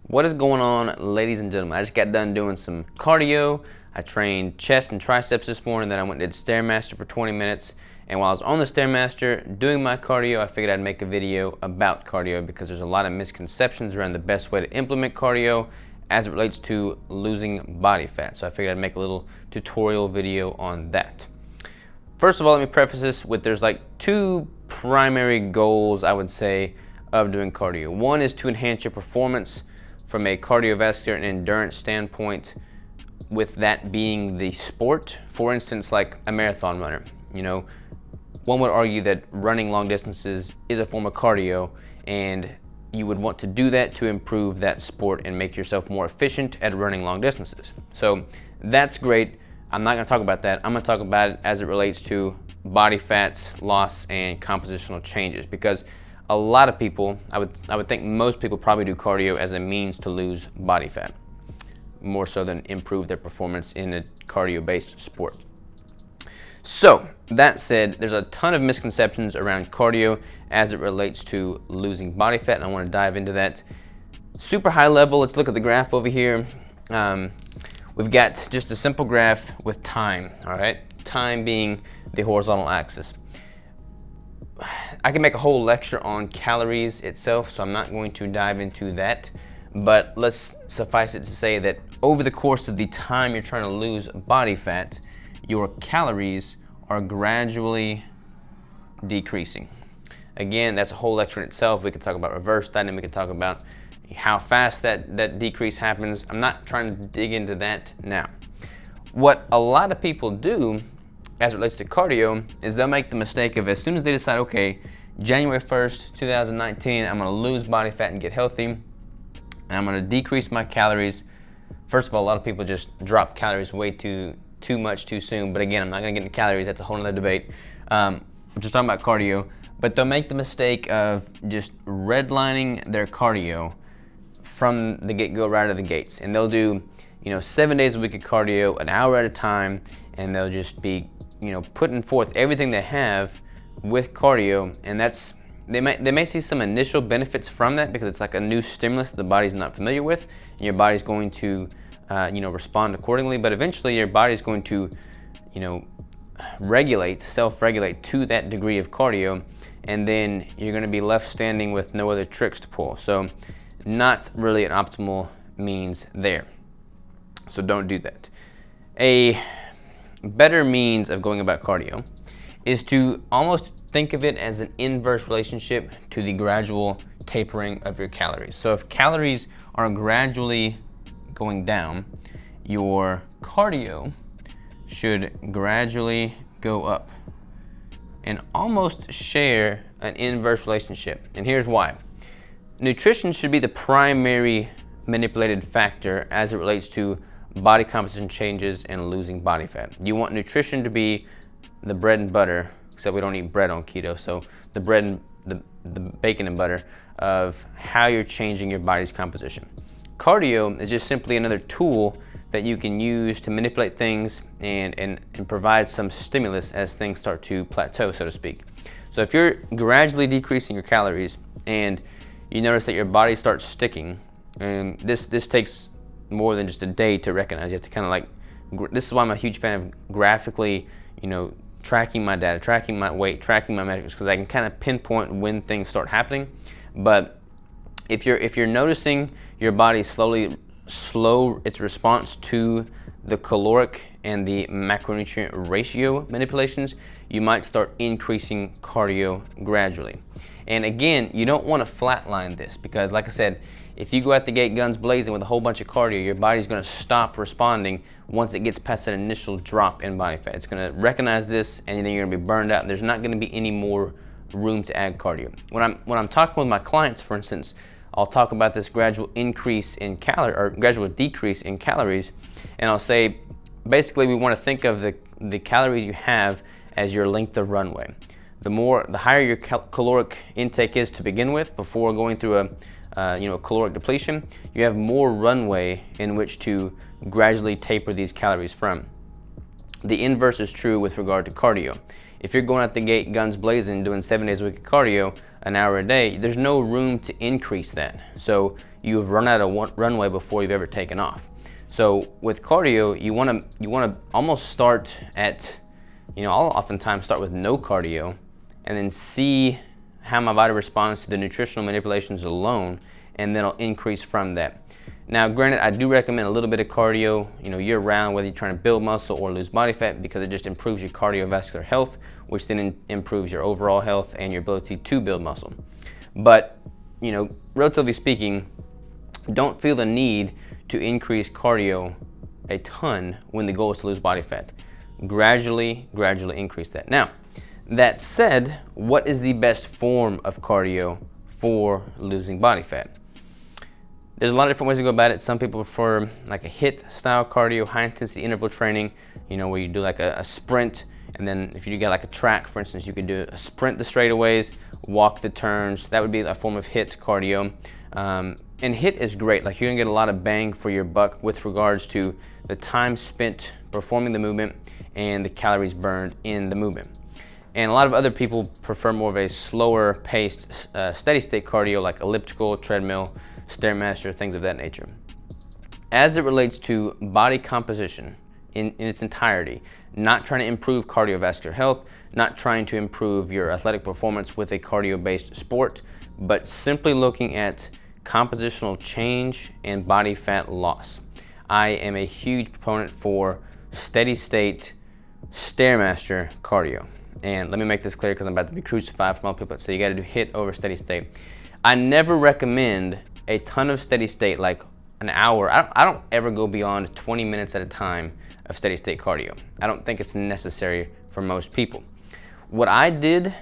What is going on, ladies and gentlemen? I just got done doing some cardio. I trained chest and triceps this morning, then I went and did Stairmaster for 20 minutes. And while I was on the Stairmaster doing my cardio, I figured I'd make a video about cardio because there's a lot of misconceptions around the best way to implement cardio as it relates to losing body fat. So I figured I'd make a little tutorial video on that. First of all, let me preface this with there's like two primary goals, I would say, of doing cardio. One is to enhance your performance from a cardiovascular and endurance standpoint, with that being the sport. For instance, like a marathon runner. You know, one would argue that running long distances is a form of cardio, and you would want to do that to improve that sport and make yourself more efficient at running long distances. So that's great. I'm not gonna talk about that. I'm gonna talk about it as it relates to body fats loss and compositional changes, because a lot of people, I would think most people probably do cardio as a means to lose body fat, more so than improve their performance in a cardio-based sport. So that said, there's a ton of misconceptions around cardio as it relates to losing body fat, and I want to dive into that super high level. Let's look at the graph over here. We've got just a simple graph with time, all right? Time being the horizontal axis. I can make a whole lecture on calories itself, so I'm not going to dive into that, but let's suffice it to say that over the course of the time you're trying to lose body fat, your calories are gradually decreasing. Again, that's a whole lecture in itself. We could talk about reverse that, and we could talk about how fast that decrease happens. I'm not trying to dig into that now. What a lot of people do as it relates to cardio is they'll make the mistake of, as soon as they decide, okay, January 1st, 2019, I'm gonna lose body fat and get healthy, and I'm gonna decrease my calories. First of all, a lot of people just drop calories way too much too soon, but again, I'm not gonna get into calories, that's a whole other debate. We're just talking about cardio, but they'll make the mistake of just redlining their cardio from the get-go, right out of the gates. And they'll do, 7 days a week of cardio, an hour at a time, and they'll just be, putting forth everything they have with cardio, and they may see some initial benefits from that because it's like a new stimulus that the body's not familiar with, and your body's going to, respond accordingly. But eventually, your body's going to, self-regulate to that degree of cardio, and then you're going to be left standing with no other tricks to pull. So, not really an optimal means there. So don't do that. A better means of going about cardio is to almost think of it as an inverse relationship to the gradual tapering of your calories. So if calories are gradually going down, your cardio should gradually go up and almost share an inverse relationship. And here's why. Nutrition should be the primary manipulated factor as it relates to body composition changes and losing body fat. You want nutrition to be the bread and butter, except we don't eat bread on keto, so the bread and the bacon and butter of how you're changing your body's composition. Cardio is just simply another tool that you can use to manipulate things and provide some stimulus as things start to plateau, so to speak. So if you're gradually decreasing your calories and you notice that your body starts sticking, and this takes more than just a day to recognize. You have to kind of like, this is why I'm a huge fan of graphically, tracking my data, tracking my weight, tracking my metrics, because I can kind of pinpoint when things start happening. But if you're noticing your body slow its response to the caloric and the macronutrient ratio manipulations, you might start increasing cardio gradually. And again, you don't want to flatline this, because like I said, if you go out the gate guns blazing with a whole bunch of cardio, your body's going to stop responding once it gets past that initial drop in body fat. It's going to recognize this, and then you're going to be burned out, and there's not going to be any more room to add cardio. When I'm talking with my clients, for instance, I'll talk about this gradual increase in gradual decrease in calories, and I'll say, basically, we want to think of the calories you have as your length of runway. The higher your caloric intake is to begin with, before going through a caloric depletion, you have more runway in which to gradually taper these calories from. The inverse is true with regard to cardio. If you're going out the gate guns blazing, doing 7 days a week of cardio, an hour a day, there's no room to increase that. So you have run out of runway before you've ever taken off. So with cardio, you want to almost start at, I'll oftentimes start with no cardio and then see how my body responds to the nutritional manipulations alone, and then I'll increase from that. Now, granted, I do recommend a little bit of cardio, year round, whether you're trying to build muscle or lose body fat, because it just improves your cardiovascular health, which then improves your overall health and your ability to build muscle. But, relatively speaking, don't feel the need to increase cardio a ton when the goal is to lose body fat. Gradually increase that. Now, that said, what is the best form of cardio for losing body fat? There's a lot of different ways to go about it. Some people prefer like a HIIT style cardio, high intensity interval training, where you do like a sprint, and then if you got like a track, for instance, you could do a sprint the straightaways, walk the turns. That would be a form of HIIT cardio. And HIIT is great. Like, you're gonna get a lot of bang for your buck with regards to the time spent performing the movement and the calories burned in the movement. And a lot of other people prefer more of a slower paced, steady state cardio, like elliptical, treadmill, Stairmaster, things of that nature. As it relates to body composition in its entirety, not trying to improve cardiovascular health, not trying to improve your athletic performance with a cardio-based sport, but simply looking at compositional change and body fat loss. I am a huge proponent for steady state Stairmaster cardio. And let me make this clear, because I'm about to be crucified from all people that say you got to do HIIT over steady state. I never recommend a ton of steady state, like an hour. I don't ever go beyond 20 minutes at a time of steady state cardio. I don't think it's necessary for most people. What I did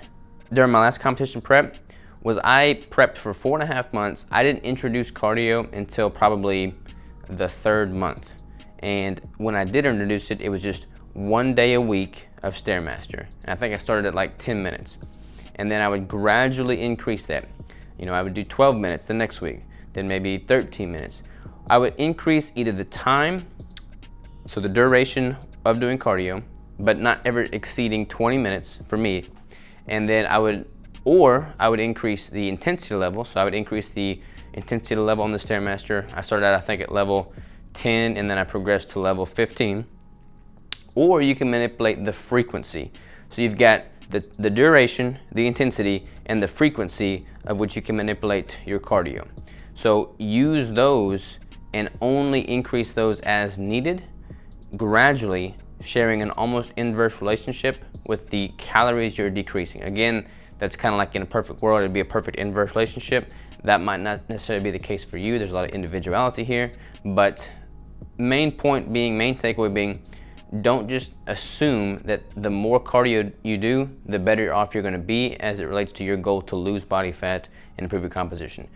during my last competition prep was I prepped for 4.5 months. I didn't introduce cardio until probably the 3rd month. And when I did introduce it, it was just 1 day a week of Stairmaster. And I think I started at like 10 minutes. And then I would gradually increase that. I would do 12 minutes the next week, then maybe 13 minutes. I would increase either the time, so the duration of doing cardio, but not ever exceeding 20 minutes for me. And then I would increase the intensity level. So I would increase the intensity level on the Stairmaster. I started out, I think, at level 10, and then I progressed to level 15. Or you can manipulate the frequency. So you've got the duration, the intensity, and the frequency of which you can manipulate your cardio. So use those and only increase those as needed, gradually sharing an almost inverse relationship with the calories you're decreasing. Again, that's kind of like in a perfect world, it'd be a perfect inverse relationship. That might not necessarily be the case for you. There's a lot of individuality here, but main takeaway being, don't just assume that the more cardio you do, the better off you're gonna be as it relates to your goal to lose body fat and improve your composition.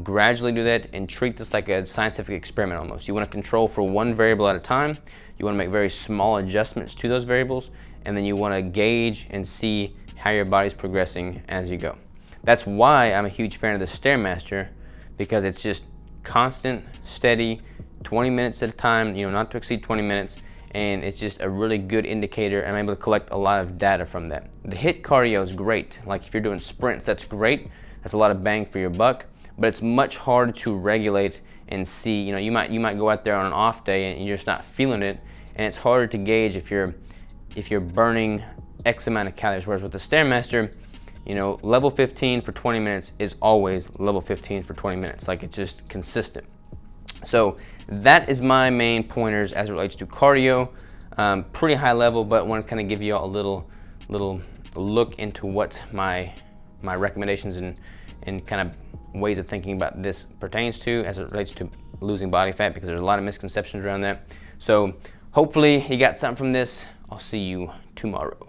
Gradually do that and treat this like a scientific experiment almost. You wanna control for one variable at a time. You wanna make very small adjustments to those variables, and then you wanna gauge and see how your body's progressing as you go. That's why I'm a huge fan of the Stairmaster, because it's just constant, steady, 20 minutes at a time, not to exceed 20 minutes. And it's just a really good indicator, and I'm able to collect a lot of data from that. The HIIT cardio is great. Like, if you're doing sprints, that's great. That's a lot of bang for your buck, but it's much harder to regulate and see. You might go out there on an off day and you're just not feeling it, and it's harder to gauge if you're burning X amount of calories. Whereas with the Stairmaster, level 15 for 20 minutes is always level 15 for 20 minutes. Like, it's just consistent. So that is my main pointers as it relates to cardio. Pretty high level, but want to kind of give you all a little look into what my recommendations and kind of ways of thinking about this pertains to as it relates to losing body fat, because there's a lot of misconceptions around that. So hopefully you got something from this. I'll see you tomorrow.